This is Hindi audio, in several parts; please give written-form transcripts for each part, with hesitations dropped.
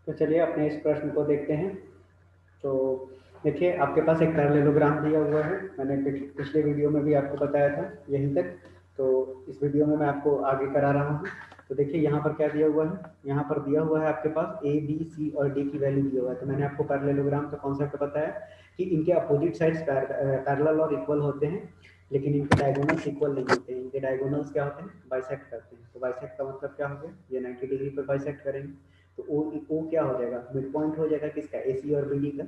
तो चलिए अपने इस प्रश्न को देखते हैं। तो देखिए आपके पास एक पैरेललोग्राम दिया हुआ है। मैंने पिछले वीडियो में भी आपको बताया था यहीं तक। तो इस वीडियो में मैं आपको आगे करा रहा हूँ। तो देखिए यहाँ पर क्या दिया हुआ है, यहाँ पर दिया हुआ है आपके पास ए बी सी और डी की वैल्यू दिया हुआ है। तो मैंने आपको पैरेललोग्राम का कॉन्सेप्ट बताया कि इनके अपोजिट साइड्स पैरेलल और इक्वल होते हैं, लेकिन इनके डायगोनल्स इक्वल नहीं होते हैं। इनके डायगोनल्स क्या होते हैं, बाइसेक्ट करते हैं। तो बाइसेक्ट का मतलब क्या हो गया, ये 90 डिग्री पर बाइसेक्ट करेंगे। तो ओ क्या हो जाएगा, मिड पॉइंट हो जाएगा किसका, ए सी और बी डी का।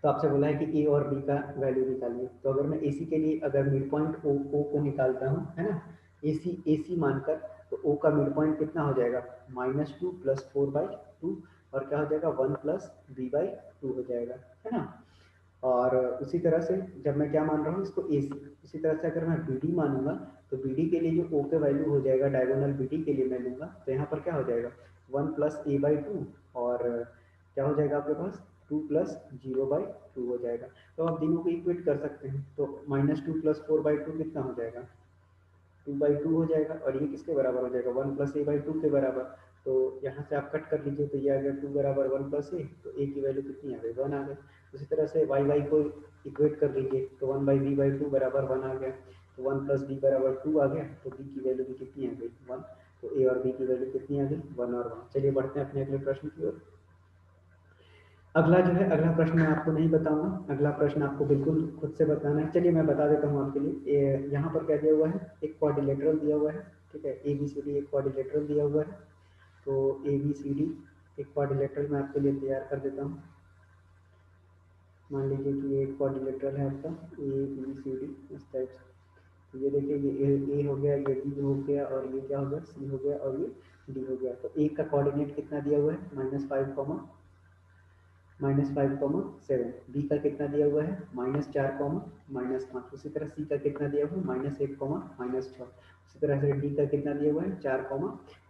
तो आपसे बोला है कि ए और बी का वैल्यू निकालिए। तो अगर मैं एसी के लिए अगर मिड पॉइंट ओ को निकालता हूँ, है ना, एसी मानकर, तो ओ का मिड पॉइंट कितना हो जाएगा, -2 + 4/2, और क्या हो जाएगा 1 + b/2 हो जाएगा, है ना। और उसी तरह से जब मैं क्या मान रहा हूँ इसको एसी, उसी तरह से अगर मैं बीडी मानूंगा, तो बीडी के लिए जो ओ का वैल्यू हो जाएगा डायगोनल बीडी के लिए मैं लूंगा, तो यहाँ पर क्या हो जाएगा 1 + a/2, और क्या हो जाएगा आपके पास 2 + 0/2 हो जाएगा। तो आप तीनों को इक्वेट कर सकते हैं। तो -2 + 4/2 कितना हो जाएगा, 2/2 हो जाएगा, और ये किसके बराबर हो जाएगा 1 + a/2 के बराबर। तो यहाँ से आप कट कर लीजिए, तो ये आ गया 2 बराबर 1 + a, तो a की वैल्यू कितनी आ गई 1 आ गई। उसी तरह से y को इक्वेट कर लीजिए, तो 1/b/2 बराबर 1 आ गया। तो 1 + b बराबर 2 आ गया, तो b की वैल्यू भी कितनी आ गई 1। तो a और b की वैल्यू कितनी आ गई 1 और 1। चलिए बढ़ते हैं अपने अगले प्रश्न की ओर। अगला जो है, अगला प्रश्न मैं आपको नहीं बताऊंगा, अगला प्रश्न आपको बिल्कुल खुद से बताना है। चलिए मैं बता देता हूँ आपके लिए। यहाँ पर क्या दिया हुआ है, एक क्वाड्रिलेटरल दिया हुआ है, ठीक है, ए बी सी डी एक क्वाड्रिलेटरल दिया हुआ है। तो ए बी सी डी एक क्वाड्रिलेटरल मैं आपके लिए तैयार कर देता हूँ। मान लीजिए कि ये एक क्वाड्रिलेटरल है आपका ए बी सी डी इस टाइप से। तो ये देखिए, ये ए हो गया, ये बी हो गया, और ये क्या हो गया सी हो गया, और ये डी हो गया। तो ए का कोऑर्डिनेट कितना दिया हुआ है -5, -5, -7। बी का कितना दिया हुआ है -4, -5। उसी तरह सी का कितना दिया हुआ है -1, -6। उसी तरह से डी का कितना दिया हुआ है 4,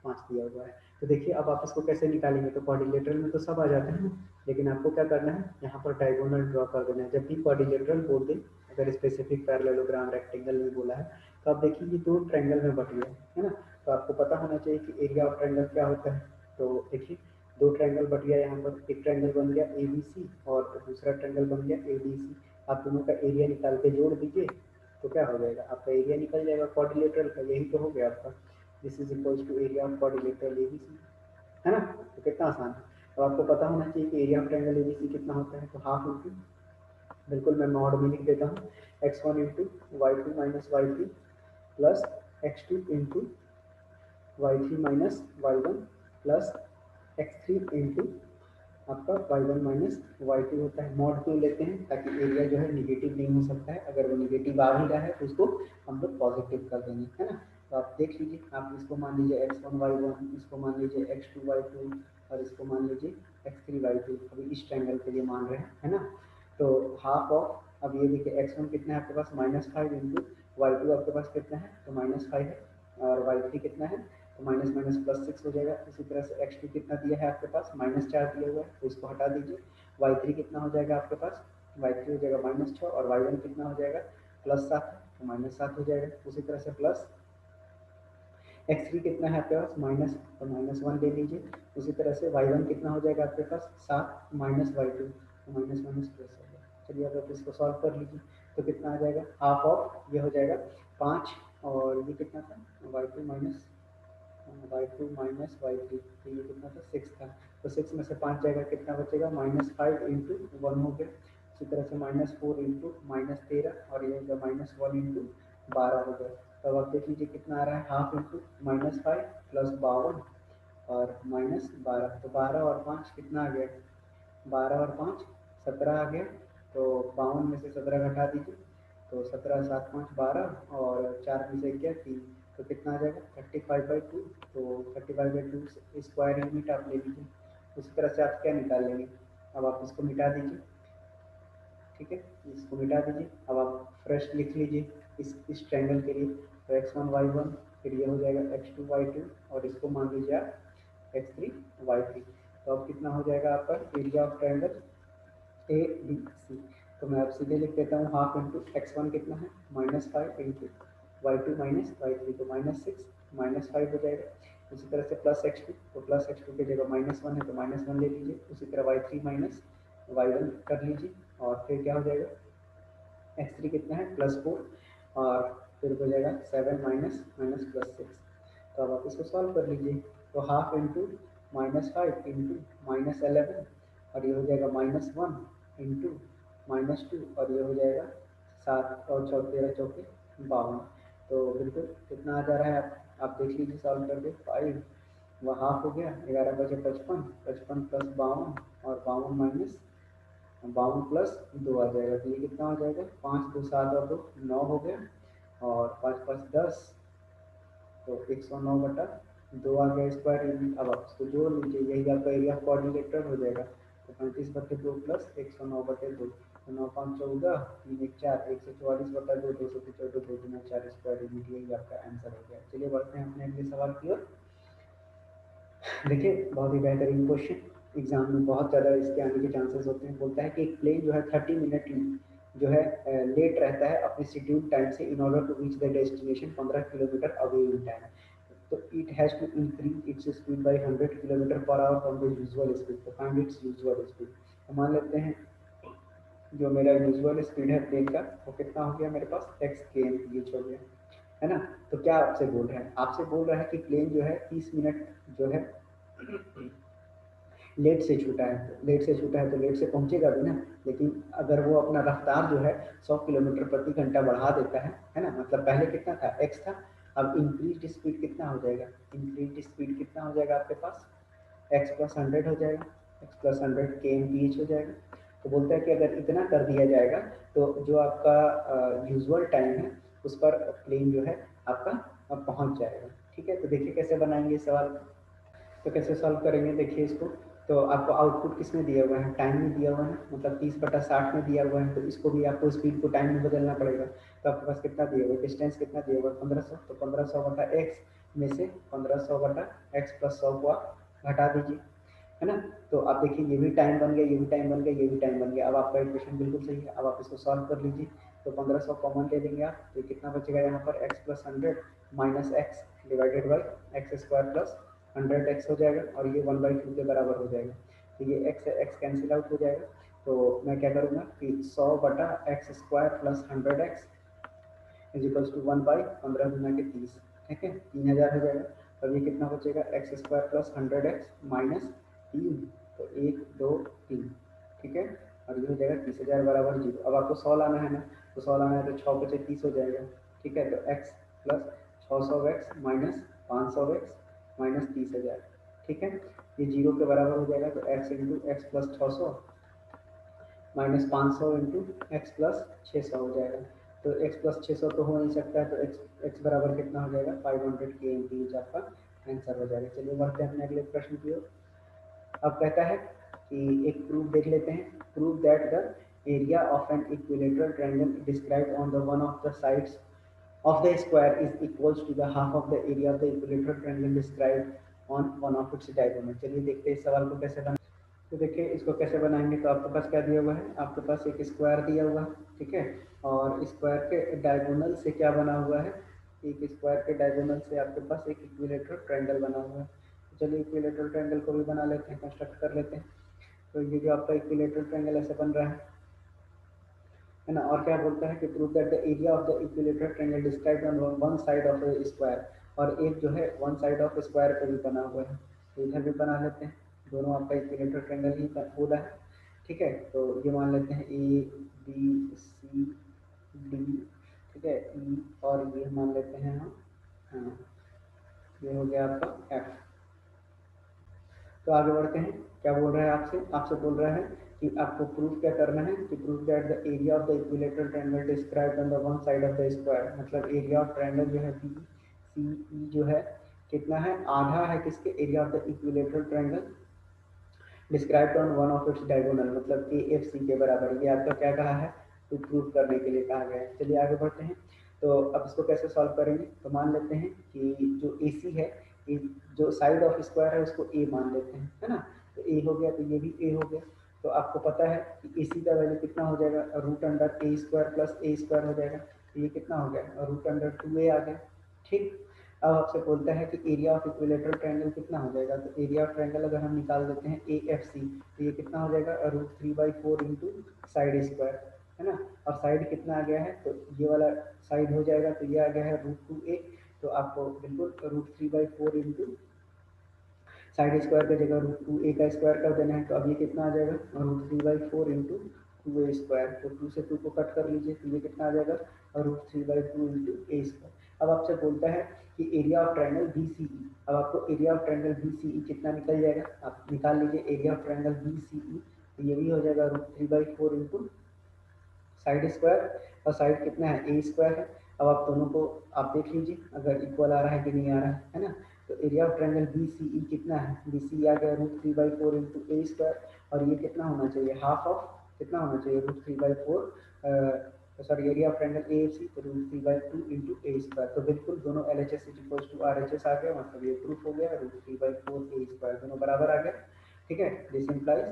5 दिया हुआ है। तो देखिए अब आप इसको कैसे निकालेंगे, तो क्वाड्रिलेटरल में तो सब आ जाते हैं, लेकिन आपको क्या करना है, यहाँ पर डायगोनल ड्रॉ कर देना है। जब भी क्वाड्रिलेटरल बोल दे, अगर स्पेसिफिक पैरेललोग्राम रेक्टेंगल में बोला है, तो आप देखिए ये दो ट्रायंगल में बट गया है ना। तो आपको पता होना चाहिए कि एरिया ऑफ ट्रायंगल क्या होता है। तो देखिए दो ट्रायंगल बट गया यहाँ पर, एक ट्रायंगल बन गया ए बी सी और दूसरा ट्रायंगल बन गया ए डी सी। आप दोनों का एरिया निकाल के जोड़ दीजिए, तो क्या हो जाएगा, आपका एरिया निकल जाएगा क्वाड्रिलेटरल का। यही तो हो गया आपका, this is equals to area of quadrilateral A B C, है ना। तो कितना आसान है। तो आपको पता होना चाहिए कि area of triangle A B C कितना होता है, तो हाफ इंटू, बिल्कुल मैं मॉड में लिख देता हूँ, x1 into y2 minus y3 plus x2 into y3 minus y1 plus x3 into आपका y1 माइनस y2 होता है। मॉड क्यों लेते हैं, ताकि एरिया जो है निगेटिव नहीं हो सकता है। अगर वो निगेटिव आ भी रहा है तो उसको हम लोग पॉजिटिव कर देंगे, है ना। तो आप देख लीजिए, आप इसको मान लीजिए x1 y1, इसको मान लीजिए x2 y2, और इसको मान लीजिए x3 y2। अभी इस ट्रायंगल के लिए मान रहे हैं, है ना। तो हाफ ऑफ, अब ये देखिए x1 कितना है आपके पास -5 इंटू y2 आपके पास कितना है, तो -5 है, और y3 कितना है, तो माइनस माइनस +6 हो जाएगा। इसी तरह से x2 कितना दिया है आपके पास -4 दिया हुआ है, तो इसको हटा दीजिए। y3 कितना हो जाएगा आपके पास, y3 हो जाएगा -6, और y1 कितना हो जाएगा +7, तो -7 हो जाएगा। उसी तरह से प्लस x3 कितना है आपके पास माइनस, तो -1 ले लीजिए। उसी तरह से y1 कितना हो जाएगा आपके पास 7 माइनस y2, तो माइनस माइनस प्लस हो गया। चलिए अब आप इसको सॉल्व कर लीजिए, तो कितना आ जाएगा, हाफ ऑफ ये हो जाएगा 5, और ये कितना था y2 minus y2 minus y3, तो ये कितना था 6 था। तो 6 में से 5 जाएगा, कितना बचेगा -5 इंटू 1 हो गया। इसी तरह से -4 इंटू -13, और ये होगा -1 इंटू 12 हो गया। तो अब आप देख लीजिए कितना आ रहा है, हाफ इंटू -5 प्लस 52 और -12, तो 12 और 5 कितना आ गया, 12 और 5 17 आ गया। तो 52 में से 17 घटा दीजिए, तो 17 7 5 12, और 4 में से क्या 3, तो कितना आ जाएगा 35/2। तो 35/2 स्क्वायर यूनिट आप ले लीजिए। उसी तरह से आप क्या निकाल लेंगे, अब आप इसको मिटा दीजिए, ठीक है, इसको मिटा दीजिए। अब आप फ्रेश लिख लीजिए इस ट्रायंगल के लिए, तो x1 y1, फिर ये हो जाएगा x2 y2, और इसको मान लीजिए आप x3 y3। तो अब कितना हो जाएगा आपका area of triangle A B C. तो मैं अब सीधे लिख देता हूँ, हाफ इंटू x1 कितना है -5 इंटू y2 माइनस y3, तो -6 -5 हो जाएगा। उसी तरह से प्लस एक्स टू, तो प्लस एक्स टू की जगह -1 है तो -1 ले लीजिए। उसी तरह y3 माइनस y1 कर लीजिए और फिर क्या हो जाएगा, x3 कितना है +4 और फिर हो जाएगा 7 माइनस माइनस +6। तो अब आप इसको सॉल्व कर लीजिए। तो हाफ इंटू -5 इंटू -11 और ये हो जाएगा -1 इंटू -2 और ये हो जाएगा 7 और 13 चौके 52। तो बिल्कुल कितना आ जा रहा है, आप देख लीजिए सॉल्व करके। 5 वह हाफ हो गया, 11 बजे 55, 55 प्लस 52 और 52 माइनस 52 प्लस 2 आ जाएगा। तो ये कितना हो जाएगा, 5 2 7 और 2 9 हो गया और 5 5 10, तो 109/2 आ गया स्क्वायर यूनिट। अब आप इसको जोड़ लीजिए, यही आपका एरिया ऑफ कोऑर्डिनेटर हो जाएगा। तो 35/2 प्लस 109/2, तो 9 5 14, 3 1 4, 144/2, 275 2 गुना 4 स्क्वायर यूनिट, यही आपका आंसर हो गया। चलिए बढ़ते हैं अपने अगले सवाल की ओर। देखिए बहुत ही बेहतरीन क्वेश्चन, एग्जाम में बहुत ज़्यादा इसके आने के चांसेस होते हैं। बोलता है कि एक प्लेन जो है 30 मिनट जो है लेट रहता है अपने शेड्यूल टाइम से in order to reach the destination 15 kilometre away in time. तो it has to increase its speed by 100 kilometre per hour from the usual speed. तो फाइंड इट्स यूजुअल स्पीड। तो मान लेते हैं जो मेरा यूजुअल स्पीड है प्लेन का वो कितना हो गया मेरे पास, x km/h हो गया, है ना। तो क्या आपसे बोल रहा है, आपसे बोल रहा है कि प्लेन जो है 30 मिनट जो है लेट से छूटा है, लेट से छूटा है तो लेट से पहुंचेगा भी ना। लेकिन अगर वो अपना रफ्तार जो है 100 किलोमीटर प्रति घंटा बढ़ा देता है ना, मतलब पहले कितना था x था, अब इंक्रीज स्पीड कितना हो जाएगा, इंक्रीज स्पीड कितना हो जाएगा आपके पास x + 100 हो जाएगा, x + 100 km/h हो जाएगा। तो बोलता है कि अगर इतना कर दिया जाएगा तो जो आपका यूजुअल टाइम है उस पर प्लेन जो है आपका पहुंच जाएगा। ठीक है, तो देखिए कैसे बनाएंगे सवाल। तो कैसे सॉल्व करेंगे, देखिए इसको। तो आपको आउटपुट किस में दिया हुआ है, टाइम में दिया हुआ है, मतलब 30/60 में दिया हुआ है। तो इसको भी आपको स्पीड को टाइम में बदलना पड़ेगा। तो आपके पास कितना दिया हुआ है, डिस्टेंस कितना दिया हुआ है 1500, तो 1500/x में से 1500/x + 100 को आप घटा दीजिए, है ना। तो आप देखिए ये भी टाइम बन गया, ये भी टाइम बन गया, ये भी टाइम बन गया। अब आपका इक्वेशन बिल्कुल सही है। अब आप इसको सॉल्व कर लीजिए। तो 1500 कॉमन ले लेंगे आप, तो कितना बचेगा यहाँ पर x + 100 minus x divided by x² + 100x हो जाएगा और ये 1/2 के बराबर हो जाएगा। तो ये x कैंसिल आउट हो जाएगा। तो मैं क्या करूँगा कि 100/x² + 100x इज 1/15 गुना के 30, ठीक है, 3000 हो जाएगा। अब ये कितना बचेगा, x² + 100x माइनस 3, तो 1 2 3, ठीक है, और ये हो जाएगा 30,000 बराबर 0। अब आपको 100 लाना है ना, तो 100 लाना है तो 6 बचे 30 हो जाएगा, ठीक है। तो x + 600x minus 500x minus 30,000, ठीक है, ये 0 के बराबर हो जाएगा। तो x into x + 600 minus 500 into x + 600 हो जाएगा। तो x + 600 तो हो नहीं सकता है, तो x बराबर कितना हो जाएगा 500 km/h आपका आंसर हो जाएगा। चलिए बढ़ते हैं अपने अगले प्रश्न की ओर। अब कहता है कि एक प्रूफ देख लेते हैं। Prove that the area of an equilateral triangle described on the one of the sides of the square is equals to the half of the area of the equilateral triangle described on one of its diagonal। चलिए देखते हैं इस सवाल को कैसे बना। तो देखिए इसको कैसे बनाएंगे। तो आपके पास क्या दिया हुआ है, आपके पास एक स्क्वायर दिया हुआ है, ठीक है, और स्क्वायर के डायगोनल से क्या बना हुआ है, एक स्क्वायर के डायगोनल से आपके पास एक इक्विलेटरल ट्रायंगल बना हुआ है। तो चलिए इक्विलेटरल ट्रायंगल को भी बना लेते हैं, कंस्ट्रक्ट कर लेते हैं। तो ये जो आपका इक्विलेटरल ट्रायंगल ऐसे बन रहा है ना। और क्या बोलता है कि prove that the area of the equilateral triangle described on one side of A square, और एक जो है वन साइड ऑफ स्क्वायर पे भी बना हुआ है। तो इधर भी बना लेते हैं, दोनों आपका इक्विलेटरल ट्रायंगल ही पूरा है, ठीक है। तो ये मान लेते हैं ए बी सी डी, ठीक है, ई, और ये मान लेते हैं हम, हाँ, ये हो गया आपका एफ। तो आगे बढ़ते हैं। क्या बोल रहा है आपसे, आपसे बोल रहा है कि आपको प्रूफ क्या करना है, कि proof that the area of the equilateral triangle described on the one side of the square, मतलब एरिया ऑफ ट्रायंगल जो है बी सी ई जो है कितना है, आधा है किसके, area of the equilateral triangle described on one of its diagonal, मतलब ए एफ सी के बराबर। ये आपका क्या कहा है, टू प्रूफ करने के लिए कहा गया है। चलिए आगे बढ़ते हैं। तो अब इसको कैसे सॉल्व करेंगे। तो मान लेते हैं कि जो ए सी है, जो साइड ऑफ स्क्वायर है उसको ए मान लेते हैं, है ना। तो ए हो गया, तो ये भी ए हो गया। तो आपको पता है कि ए सी का वैल्यू कितना हो जाएगा, √A² + A² हो जाएगा। तो ये कितना हो गया, √2A आ गया, ठीक। अब आपसे बोलता है कि एरिया ऑफ इक्विलेटरल ट्रायंगल कितना हो जाएगा, तो एरिया ऑफ ट्रायंगल अगर हम निकाल देते हैं AFC, तो ये कितना हो जाएगा √3/4 इंटू साइड स्क्वायर, है ना। और साइड कितना आ गया है, तो ये वाला साइड हो जाएगा, तो ये आ गया है √2a। तो आपको बिल्कुल √3/4 इंटू साइड स्क्वायर की जगह √2a का स्क्वायर कर देना है। तो अब ये कितना आ जाएगा √3/4 इंटू 2a स्क्वायर। तो 2 से 2 को कट कर लीजिए, तो ये कितना आ जाएगा √3/2 इंटू a स्क्वायर। अब आपसे बोलता है कि एरिया ऑफ ट्रायंगल BCE। अब आपको एरिया ऑफ ट्रायंगल BCE कितना निकल जाएगा, आप निकाल लीजिए एरिया ऑफ ट्रायंगल BCE। तो ये भी हो जाएगा √3/4 इंटू साइड स्क्वायर, और साइड कितना है a स्क्वायर है। अब आप दोनों को आप देख लीजिए अगर इक्वल आ रहा है कि नहीं आ रहा है ना। तो एरिया ऑफ ट्रायंगल BCE कितना है, BCE आ गया √3/4 इंटू a स्क्वायर, और ये कितना होना चाहिए, हाफ ऑफ कितना होना चाहिए √3/4, sorry area of triangle AFC, तो √3/2 इंटू a स्क्वायर। तो बिल्कुल दोनों LHS = RHS आ गया, मतलब ये प्रूफ हो गया, √3/4 a स्क्वायर दोनों बराबर आ गया। ठीक है, दिस इंप्लाइज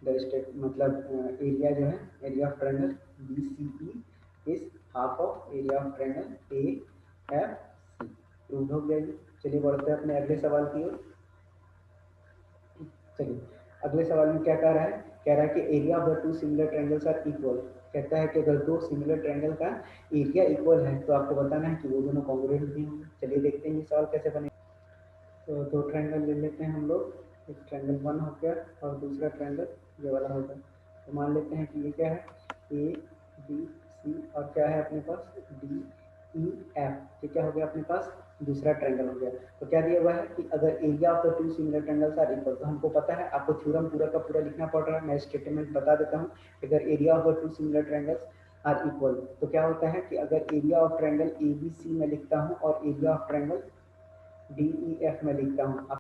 द स्टेट मतलब एरिया जो है area of triangle BCE is half of area of triangle AFC। Prove हो गया जी। चलिए बढ़ते हैं अपने अगले सवाल की ओर। चलिए अगले सवाल में क्या कह रहा है, कह रहा है कि area of the two similar triangles are equal. कहता है कि अगर दो सिमिलर ट्रायंगल का एरिया इक्वल है तो आपको बताना है कि वो दोनों कॉन्ग्रुएंट भी होंगे। चलिए देखते हैं ये सवाल कैसे बने। तो दो ट्रायंगल ले लेते हैं हम लोग, एक ट्रायंगल 1 हो गया और दूसरा ट्रायंगल ये वाला हो गया। तो मान लेते हैं कि ये क्या है ABC, और क्या है अपने पास DEF। ये क्या हो गया अपने पास, दूसरा ट्रायंगल हो गया। तो क्या दिया हुआ है कि अगर area of the two similar triangles are equal, तो हमको पता है, आपको थ्योरम पूरा का पूरा लिखना पड़ रहा है, मैं स्टेटमेंट बता देता हूँ। अगर area of the two similar triangles are equal, तो क्या होता है कि अगर एरिया ऑफ ट्रायंगल ABC में लिखता हूँ और एरिया ऑफ ट्रायंगल DEF में लिखता हूँ।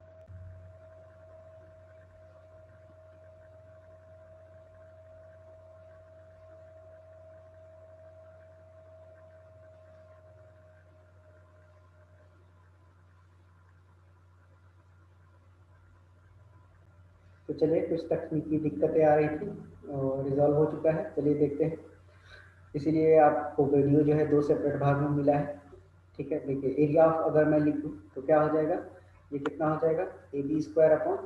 तो चलिए कुछ तकनीकी दिक्कतें आ रही थी, रिजॉल्व हो चुका है, चलिए देखते हैं। इसीलिए आपको वीडियो जो है दो सेपरेट भाग में मिला है। ठीक है, देखिए एरिया ऑफ अगर मैं लिखूँ तो क्या हो जाएगा, ये कितना हो जाएगा AB square upon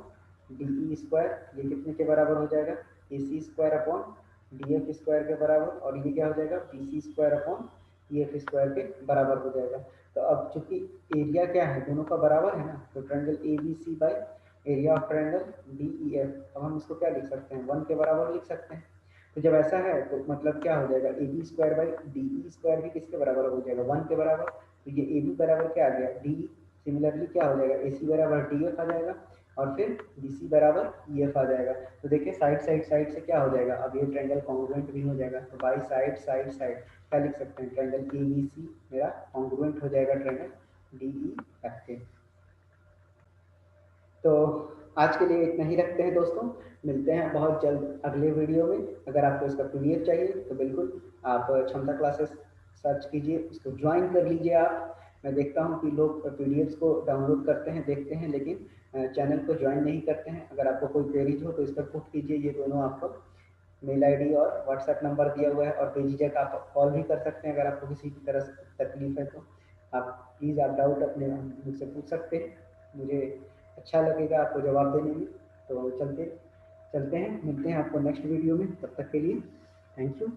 DE square, ये कितने के बराबर हो जाएगा AC square upon DF square के बराबर, और ये क्या हो जाएगा BC square upon EF square के बराबर हो जाएगा। तो अब चूंकि एरिया क्या है दोनों का बराबर है ना, तो triangle ABC by area of triangle DEF, अब हम इसको क्या लिख सकते हैं 1 के बराबर लिख सकते हैं। तो जब ऐसा है तो मतलब क्या हो जाएगा AB square by DE square भी किसके बराबर हो जाएगा 1 के बराबर। तो ये AB बराबर क्या आ गया DE, सिमिलरली क्या हो जाएगा AC बराबर DF आ जाएगा, और फिर BC बराबर EF आ जाएगा। तो देखिए साइड साइड से क्या हो जाएगा, अब ये ट्रायंगल कॉन्ग्रुएंट भी हो जाएगा। तो बाई साइड साइड साइड क्या लिख सकते हैं, ट्रायंगल ABC मेरा कॉन्ग्रुएंट हो जाएगा ट्रायंगल DEF के। तो आज के लिए इतना ही रखते हैं दोस्तों, मिलते हैं बहुत जल्द अगले वीडियो में। अगर आपको इसका PDF चाहिए तो बिल्कुल आप क्षमता क्लासेस सर्च कीजिए, उसको ज्वाइन कर लीजिए आप। मैं देखता हूँ कि लोग PDFs को डाउनलोड करते हैं देखते हैं, लेकिन चैनल को ज्वाइन नहीं करते हैं। अगर आपको कोई क्वेरीज हो तो इस पर पुट कीजिए, ये दोनों आपको मेल ID और WhatsApp नंबर दिया हुआ है, और बेझिझक आप कॉल भी कर सकते हैं अगर आपको किसी भी तरह से तकलीफ है। तो आप प्लीज़ आप डाउट अपने मुझसे पूछ सकते हैं, मुझे अच्छा लगेगा आपको जवाब देने में। तो चलते चलते हैं, मिलते हैं आपको नेक्स्ट वीडियो में, तब तक के लिए थैंक यू।